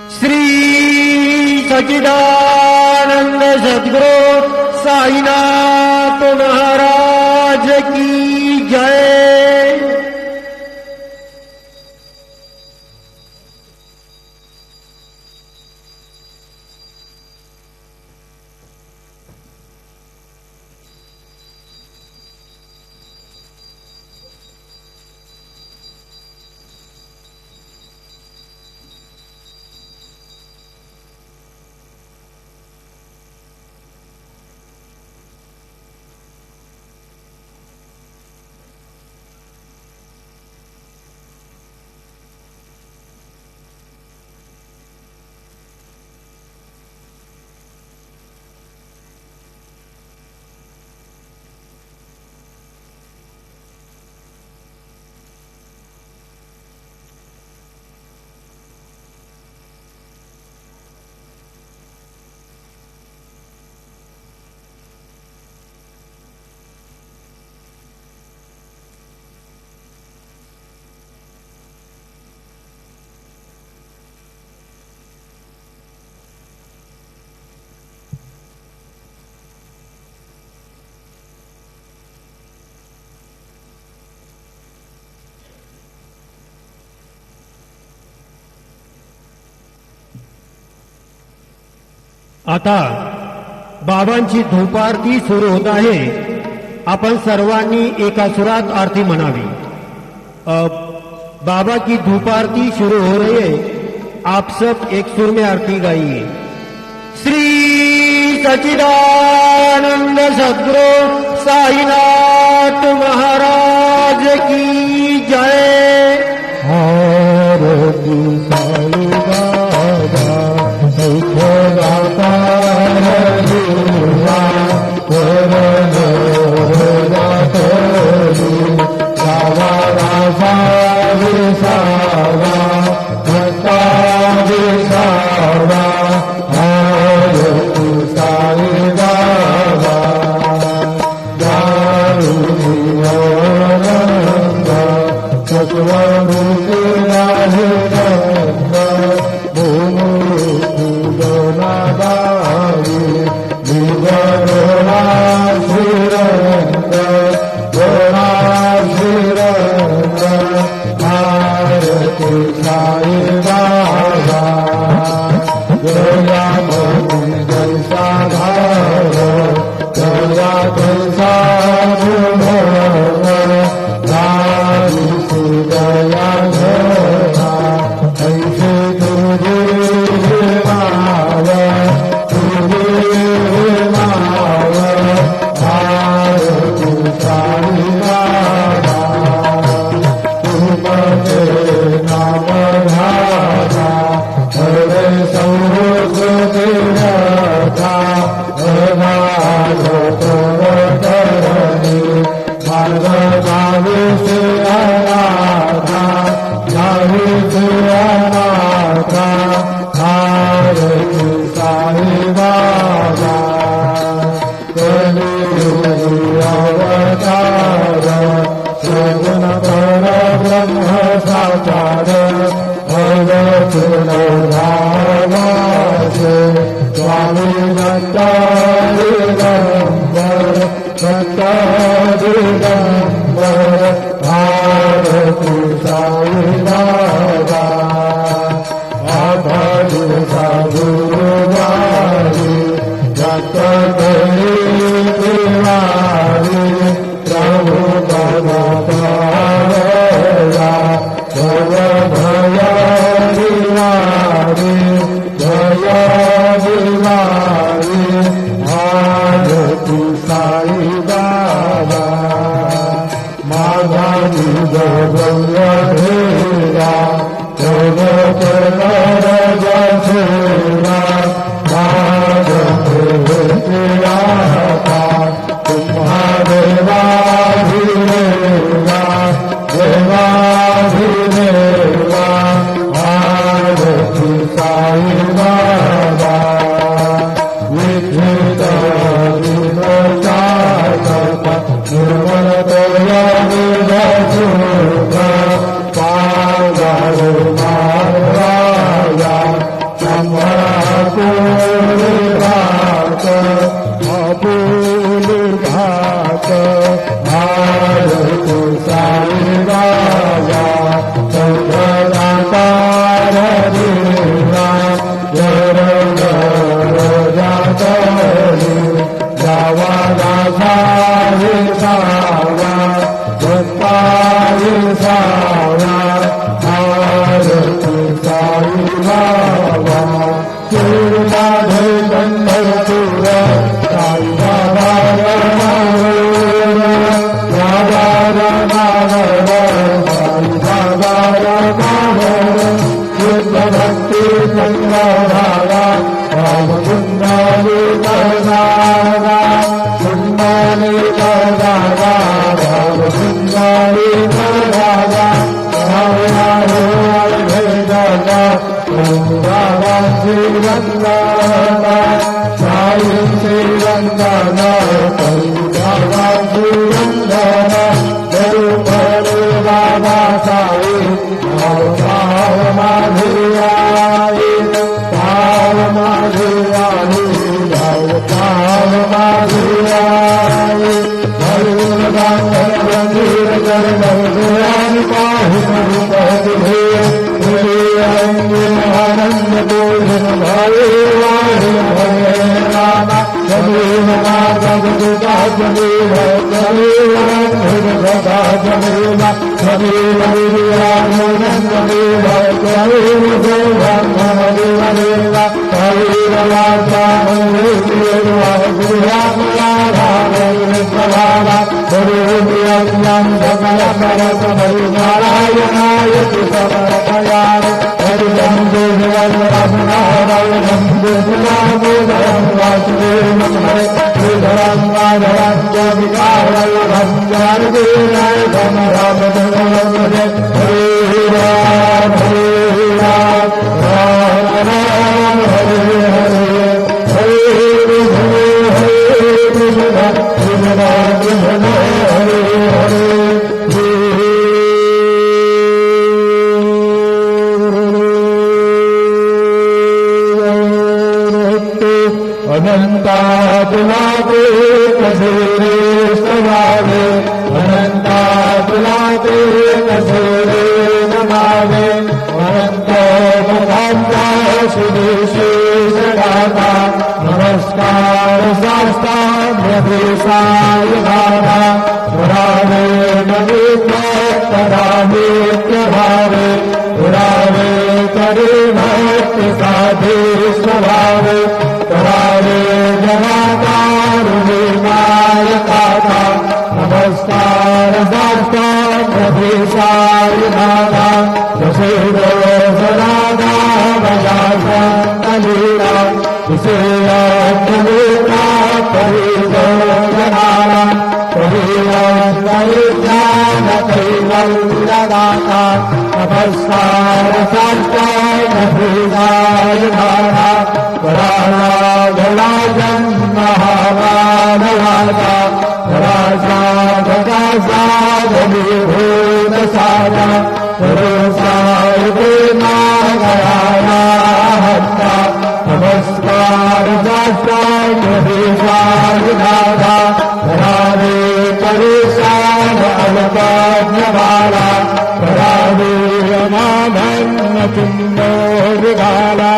श्री सच्चिदानंद सद्गुरु साईनाथ महाराज की जय। आता बाबांची धूपारती सुरू होत आहे। आपण सर्वांनी एका सुरात आरती म्हणावी। बाबा की धूपारती शुरू हो रही है, आप सब एक सुर में आरती गाइए। श्री सच्चिदानंद सद्गुरु साईनाथ महाराज की जय। आरती साई बाबा भागा भावकुंडाली भागा कुंडाली भागा भावकुंडाली भागा भावना भेदागा भावा श्रीरंगाना साई श्रीरंगाना भावा श्रीरंगाना भरू बाबा साई भाव माधुर्याई भाव माधुर्याई भाव माधुर्याई भरू मंदिर कर भगवान पाहु आनंद पूर्ण भावे वाहे रामा जमीन माता गुदा जमीन जमीन सदा जमीन जमीन आनंद जमीन जमीन जमीन जमीन जमीन वाचा नारायणाय समर्पयामि हरिं देवं नारायणं देवं वासुदेवं श्रीधरं माधवं विकारं जानवीराय राम हरे राम राम राम हरे हरे हरे अनंता तुला ते कसे सवावे अनंता तुला ते कसे नमावे अनंत मुखांचा सुदेशी सदाता नमस्कार साष्टांग साय भावा पुरावे नवीन परावे भावे पुरावे करे भक्ति साधे स्वभावे करावे जगाकार विनाय काथा नमस्कार साष्टांग साय भावा जसेरो सदादा भजा संतलीला विषया कलिता परिजो जनाला परिया परिज्ञान कैवल्यदाता नमस्कार साष्टांग साय भावा कराला भला जन्म महामानवाचा राजा भगाचा धनीभूत सारा भरोसाय प्रेमागयाला हत्ता नमस्कार साष्टांग साय भावा करावे परेशान अल्पाज्ञवाला करावे अनाभन्न चिन्नो विघाला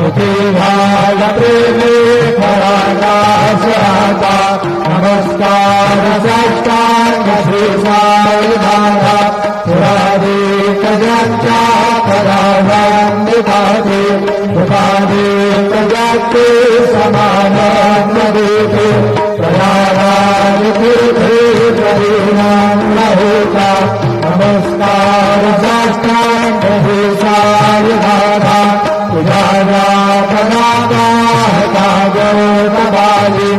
भाग प्रेमे पराकाश आता नमस्कार साष्टांग साय भावा पुरावे कजाच्या परावान्विताते पुरावे कजाचे समान देते प्रयागाय तीर्थे परिणाम न होता नमस्कार साष्टांग साय भावा तुझ्या पदाका कागोतबाली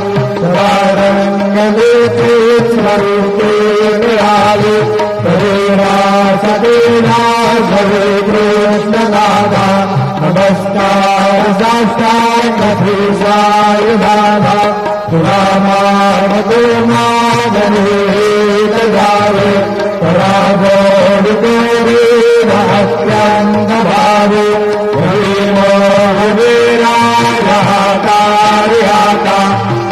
रंगलेते स्वरूपे मिळाले करेना सदेना भवे कृष्णदादा नमस्कार साष्टांग साय भावा तुला मानतो मागणे जावे परागोड कोरे अत्यंत भावे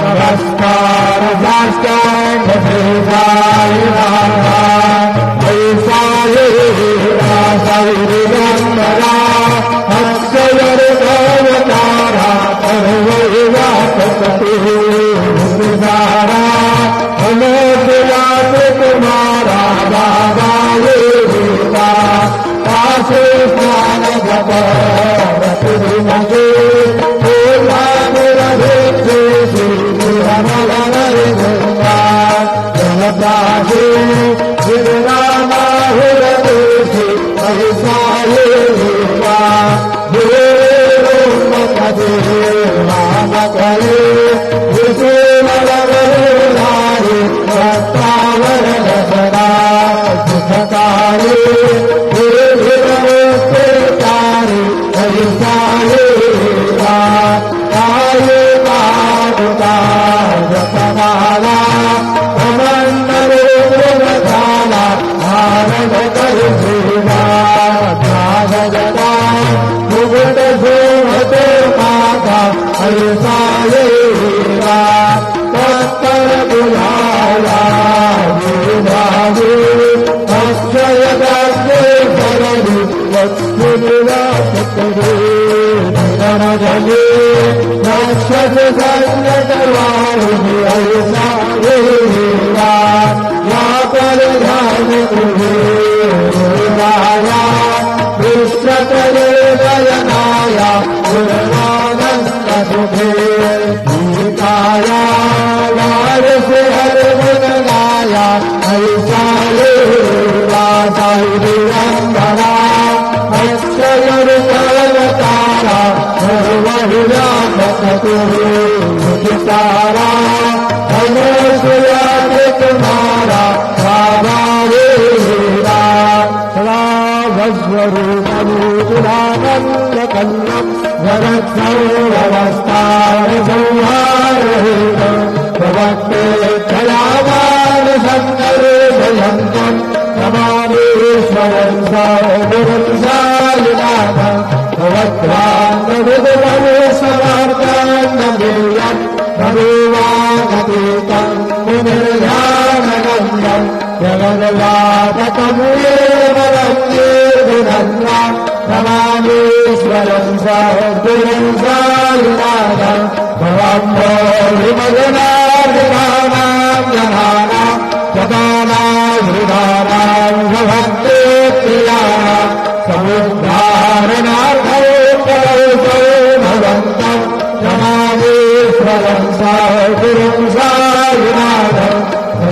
नमस्कार साष्टांग साय भावा साई दिगंबरा अक्षयर अवतारा परवैवापति सारा अनोखयात तुम्हारा बाबा देवता पासे स्थान जपे मुकुट शोभते माता ऐसा येगा तत्पर बुलाया विभागे अक्षय गाजे सरदि लक्ष्मीवास करे गणजले राक्षस संकटवारुणि ऐसा येगा या पर ध्यान तुझे राया विश्वकरे गयनाया गुणानंद तुझे गीताया वारस हर गुण गाया ऐसा लेला साई दिगंबरा अक्षय अवतारा सर्वव्यापक तुझे तारा अमोसुया तुम्हारा बाबा वेरा सदा वज्रूपरूपुरानन्दकन्नम् वरत्सौरवस्थानसंहारहेतम् प्रवक्ते कलावान् सन्नर्भयन्तम् नमामीश्वरम् सौगुरुम् सायुनाथम् भवद्वाङ्गमुदमनुसमार्गान्नमेयम् भगवानतीतम् पुनर्ध्यानगम्यम् जगद्व्यापकमेव वन्दे नमामीश्वरम् सद्गुरुम् सायुनाथम् भवम्भोरिमगनार्दिकानाम् जनानाम् जगानाम् भवन्ते प्रियाणाम् समुद्धारणार्थोपरसो भवन्तम् नमामीश्वरम् सद्गुरुम् सायुनाथम्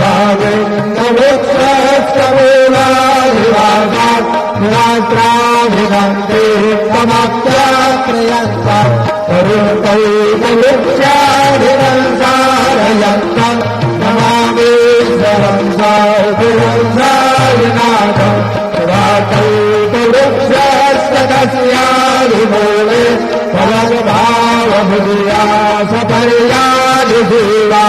राजेन्द्रवृक्षस्तमूलाधिवासात् निरात्राभिगन्ते तमत्रात्रयन्तम् तरुतैकवृक्षाधिगन्सारयन्तम् नमामीश्वरम् सद्गुरुम् सायुनाथम् रातैकवृक्षस्तकस्याधिमूले भवद्भावभुजिया सपर्यादिजीवा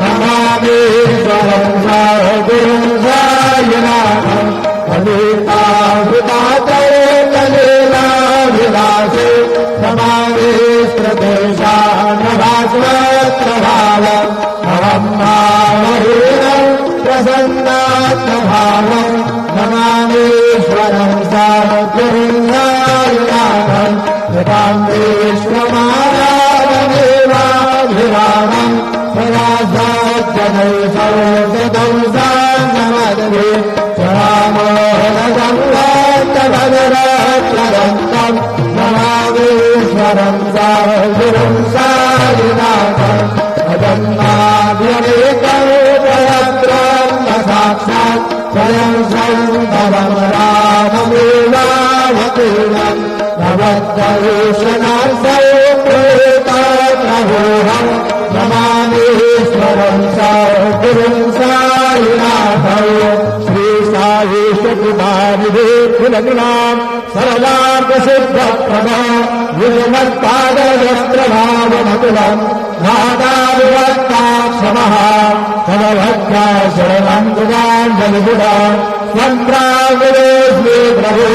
नमामीश्वरम् सद्गुरुम् सायुनाथम् अनेकाभृतातरेकलीलाभिलाषे समावेश्वदेशान्नभास्वत्रभावम् अहम् मामहीनम् प्रसन्नात्मभावम् नमामीश्वरम् सद्गुरुम् सायुनाथम् यताम् विश्वमायावमेवाभिरामम् सदा सज्जनै सर्वसतम् सान्नमदे रामोहनसंवान्तभद्रक्षरन्तम् नमामीश्वरम् सद्गुरुम् सायुनाथम् अजन्माद्यनेकरूपयत्रम् साक्षात् स्वयं सम्भवम् राममेवावतीर्णम् भवद्दर्शनार्थोऽप्रेताप्रभोहम् नमामीश्वरम् सद्गुरुम् सायुनाथम् श्रीसायीशकुमारिभे कुलगुणाम् सर्वार्थसिद्धप्रभा युगमत्पादवस्त्रभावमतुलम् नादाविभक्ताक्षमः तदभक्ता शरणम् गुणाञ्जलिगुणा स्वन्त्राविरोऽस्मि प्रभो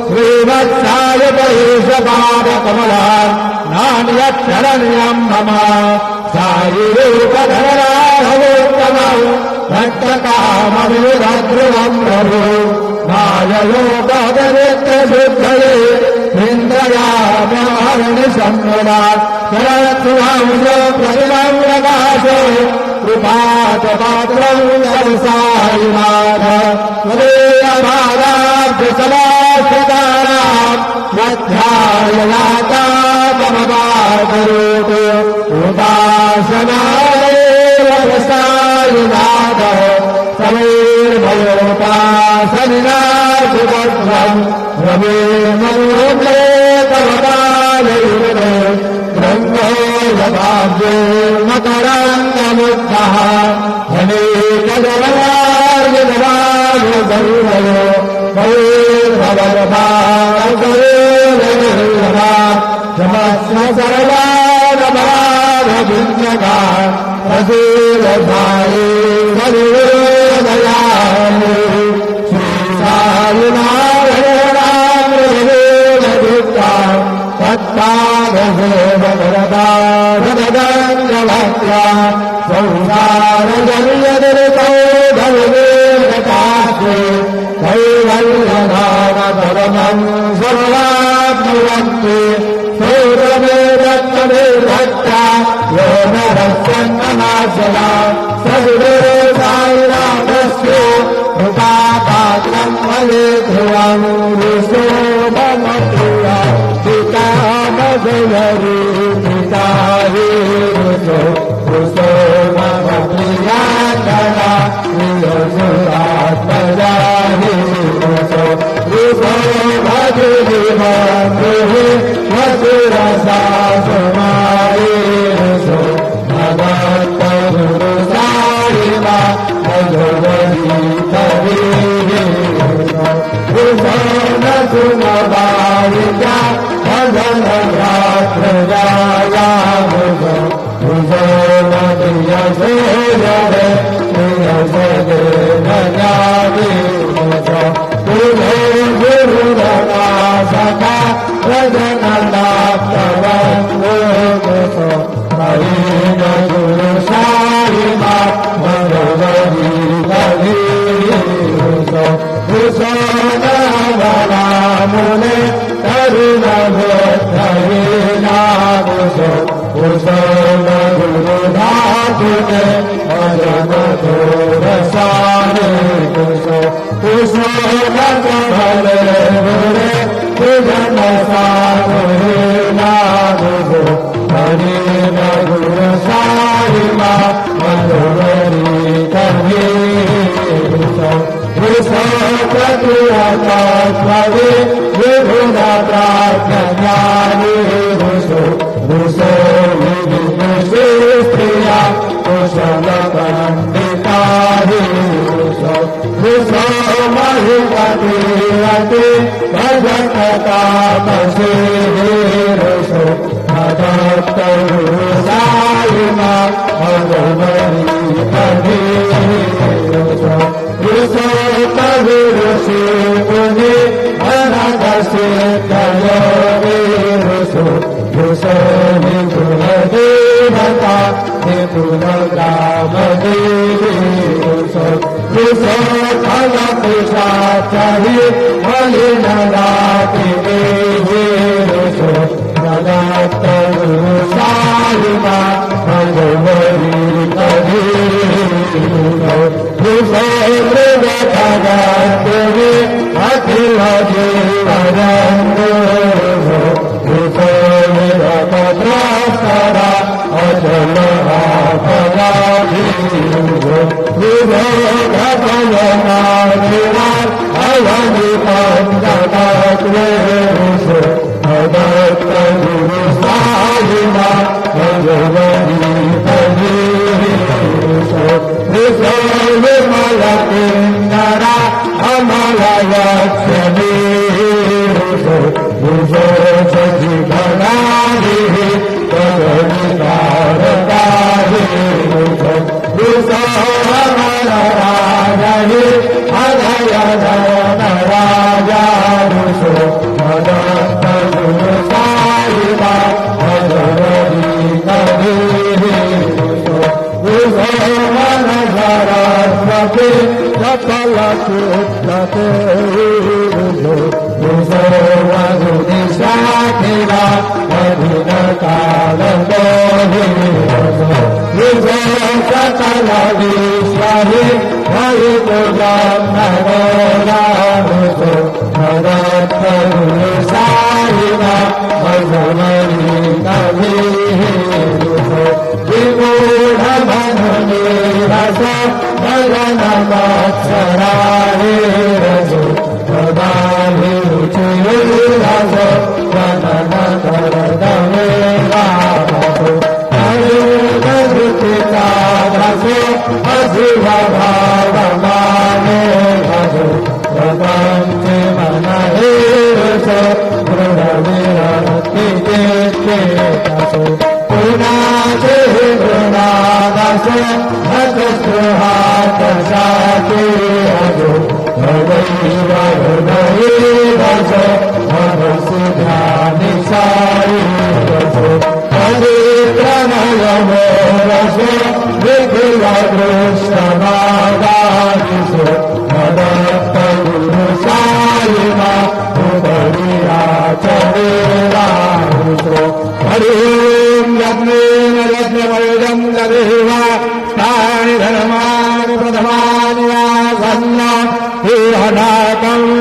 श्रीवत्सायपरेशपादकमला नान्यक्षरण्यम् मम सायिरूपधरराघवोत्तमम् भक्तकामविरध्रुवम् प्रभो मायलोकदरिद्रशुद्धये इन्द्रयामहरणिसंवदा शरत्सुभांशो प्रतिमम् प्रकाशे कृपाच पात्रम् व्यवसायिनाथ त्वदीयभागाब्धसमाश्रितानाम् मध्यायनाथामपाकरोतु उपासनादेव व्यवसायिनाथ समैर्भयोपासनिनाशुभद्रम् रमेर्मनोमे तवदालयुगे ब्रह्मोदभाग्ये मकराङ्गमुद्धः अनेकजनवार्यजवानुगौरयो भवेर्भवद्भागयोगनिर्भवा क्षमस्व सर्वानभागभिन्नगा प्रसीदभाये सर्वोदयामि श्री Hare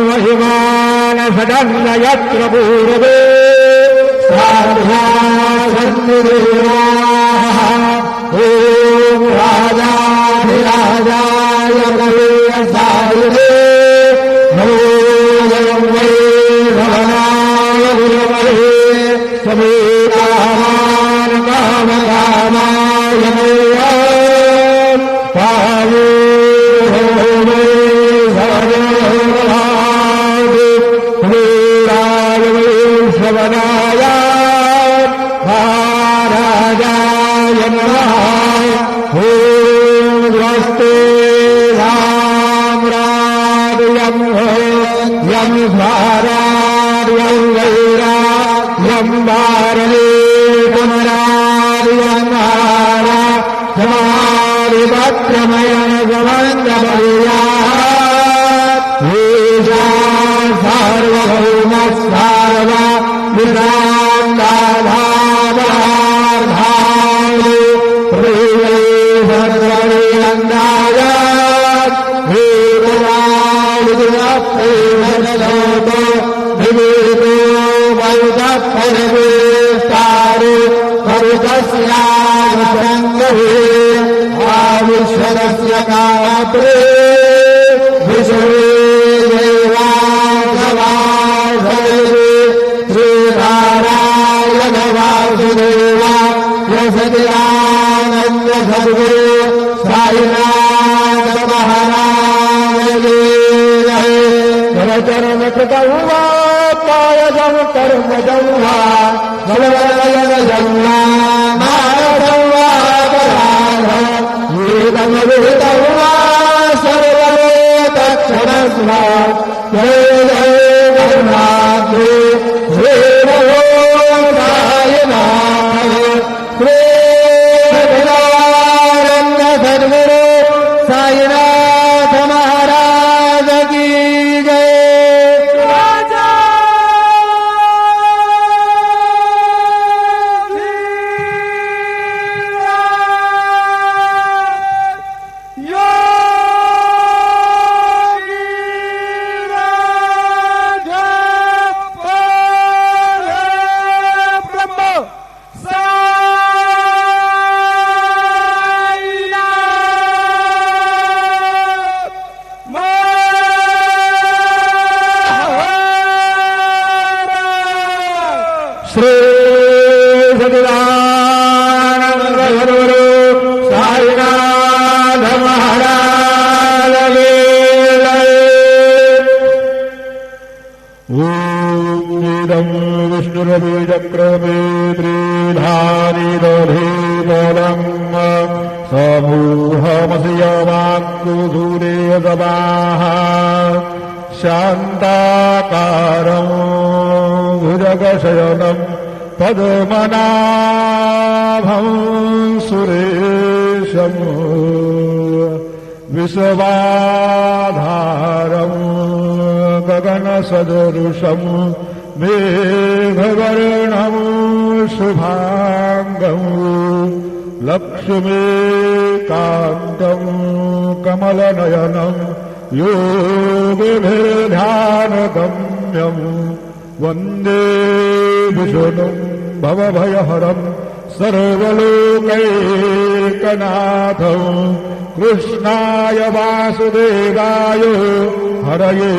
महिमान सदन्न यत्र पूर्वे साध्या सन्निदेवाः ॐ राजाधिराजाय कवियसारिणे नमोऽयं वै भवनाय गुरवे समेतावान् कामकामाय मय्यान् पावो वै भवनाय वीराय वै श्रवणाय महाराजाय नमः ॐ स्वस्ति राम्राड्यं यं भाराड्यं वैरा यं भारणे पुनराड्यं हारा समारिपत्रमयन समन्दमर्यात् ईशा सार्वभौमः सार्वा विरान्दाभावरार्धाय प्रिये भद्रवीरन्दाय वीरराजप्रेमलोको विवेको वैदपरवेष्टारो करुतस्यामसङ्गवे आविश्वरस्य काप्रे विश्वे देवासवासवे श्रीनारायण वासुदेवा यशदिरानन्द सद्गुरु साईनाथ महाराज चरण कृतौवा कायजं कर्मजं वा बलवलयजं वा मानवं वा पराधं वेदमवेदं वा सर्वलोकक्षणस्वा जय जय गणनाथे हे नमो नारायणाय श्री सच्चिदानंद सद्गुरु साईनाथ महाराज की जय श्री सच्चिदानंद सद्गुरु साईनाथ महाराज की जय। ॐ विष्णुरविचक्रमे त्रिधानि दधे बलम् समूहमसि यवाक्कुधूरे सभाः शान्ताकारम् भुजगशयनम् पद्मनाभम् सुरेशम् विश्वाधारम् गगनसदृशम् मेघवर्णम् शुभाङ्गम् लक्ष्मीकान्तम् कमलनयनम् योगिभिर्ध्यानगम्यम् वन्दे विष्णुम् भवभयहरम् सर्वलोकैकनाथम् कृष्णाय वासुदेवाय हरये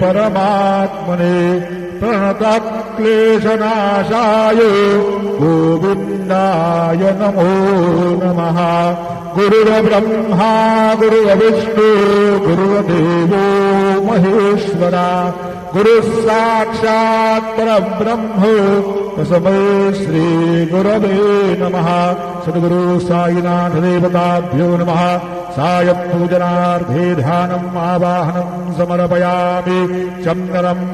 परमात्मने प्रणतक्लेशनाशाय गोविन्दाय नमो नमः। गुरुर्ब्रह्मा गुरुर्विष्णु गुरुर्देवो महेश्वरा गुरुः साक्षात् परब्रह्म तस्मै श्रीगुरवे नमः। सद्गुरु साईनाथ देवताभ्यो नमः। सायपूजनार्थे ध्यानम् आवाहनम् समर्पयामि। चन्दनम्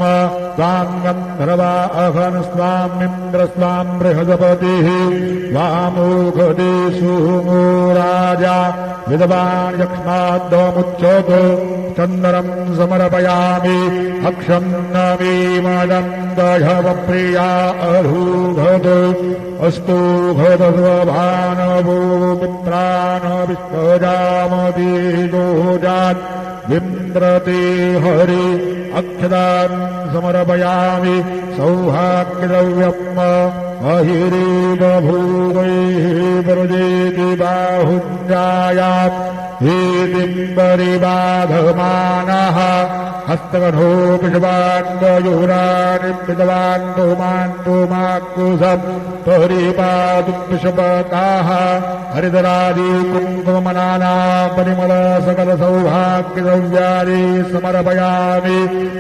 त्वाम् गन्धर्वा अघनस्त्वामिन्द्रस्त्वाम् बृहस्पतिः वामोघदे सोमो राजा विद्वान् यक्ष्माद्दमुच्यत चन्दनम् समर्पयामि। अक्षम् नमीमदम् दघवप्रिया अरूढत अस्तु घदस्वभानवो मित्रान् विष्टजामतीजोजात् विन्द्रते हरि अक्षदान् समर्पयामि सौभाग्यद्रव्यम् महिरेव भूगैः व्रजेति बाहुन्यायात् हेतिम्बरिबाधमानः हस्तगणोऽपिशवान्वयुराणि पितवान् पुमान् पुमाकुशम् परिपादुपिशपताः हरिदरादि कुङ्कुममनाना परिमल सकल सौभाग्यद्रव्यानि समर्पयामि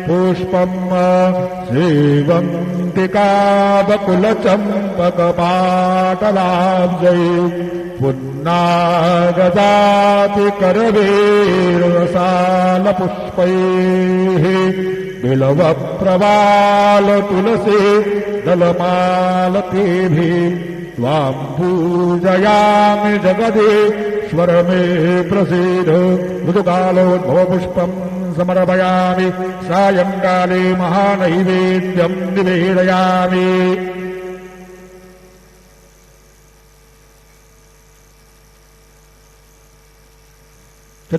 पुष्पम् सेवन्तिकाबकुलचम्पकपाटलाब्जै पुन्नागजाति करवेरसालपुष्पैः बिलवप्रवाल तुलसी दलमालतीभिः त्वां पूजयामि जगदीश्वर मे प्रसीद ऋतुकालोद्भवपुष्पम् समर्पयामि सायङ्काले महानैवेद्यं निवेदयामि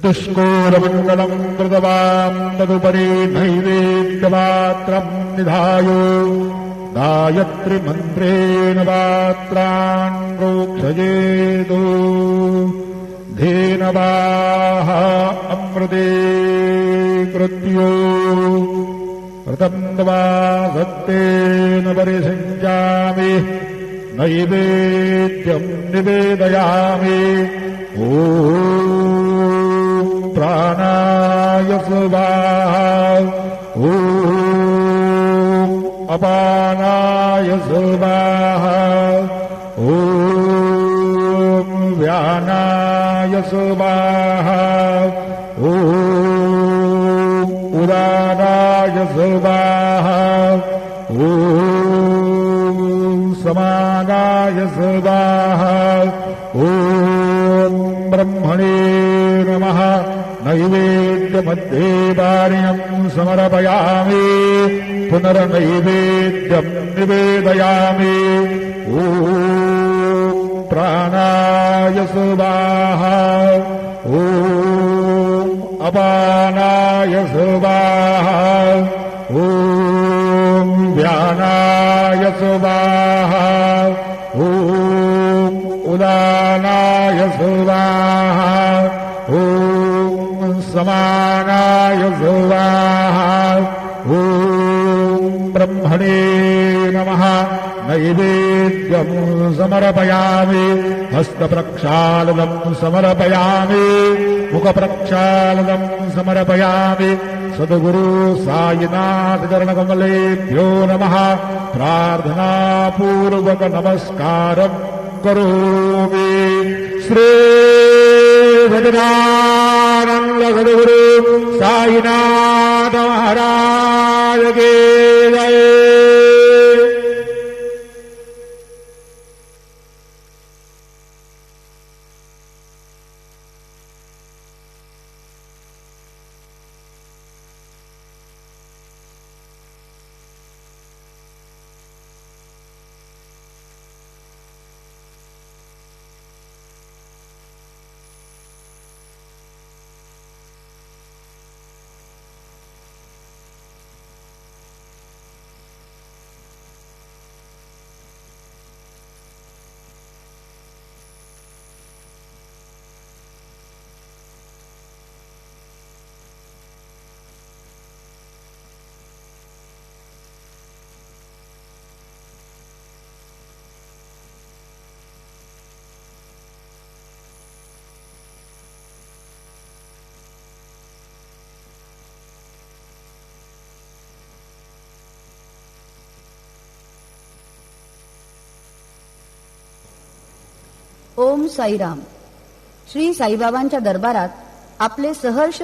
चतुष्कोरमण्डलम् कृतवान् तदुपरि नैवेद्यपात्रम् निधाय गायत्रीमन्त्रेण पात्रान् प्रोक्षयेतु धेनवाः अमृते कृत्यो ऋतन्द्वा सत्तेन परिषिञ्चामि नैवेद्यम् निवेदयामि ॐ प्राणाय स्वाहा ॐ अपानाय स्वाहा ॐ व्यानाय स्वाहा ॐ उदानाय स्वाहा ॐ समानाय स्वाहा ॐ ब्रह्मणे नमः नैवेद्यमध्ये वार्यम् समर्पयामि पुनर्नैवेद्यम् निवेदयामि ॐ प्राणाय स्वाहा ॐ अपानाय स्वाहा ॐ व्यानाय स्वाहा ॐ उदानाय स्वाहा ॐ समानाय स्वाहा ॐ ब्रह्मणे नमः नैवेद्यम् समर्पयामि हस्तप्रक्षालनम् समर्पयामि मुखप्रक्षालनम् समर्पयामि सद्गुरु साईनाथ चरणकमलेभ्यो नमः प्रार्थनापूर्वक नमस्कारम् करोमि श्री सच्चिदानंद सद्गुरु साईनाथ महाराज की जय। ओम साईराम. श्री साईबाबांच्या दरबारात आपले सहर्ष